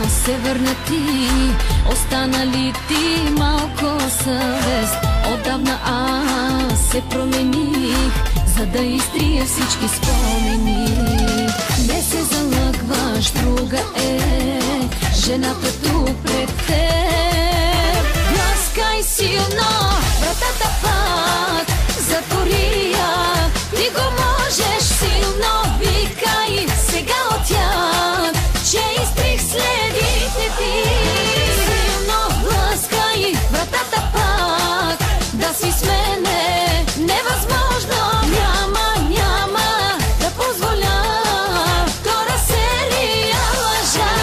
се върна ти, остана ли ти малко съвест? Отдавна аз се промених, за да изтрия всички спомени. Не се залъгваш, друга е жената тук пред теб. Гласкай силно, вратата пак затвори я. Ти го можеш, силно викай сега от тях, че изтрих следите ти. Силно гласкай, вратата пак да си с мене невъзможно. Няма да позволя втора серия лъжа.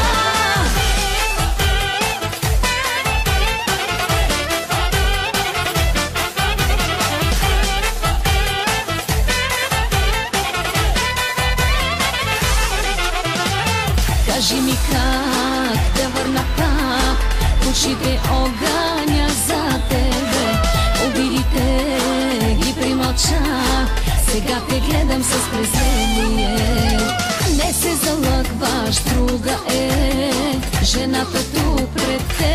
Кажи ми как да върна пак очите огъня за тебе. Обидите ги примълчах, сега те гледам с презрение. Не се залъгваш, друга е жената тук пред теб.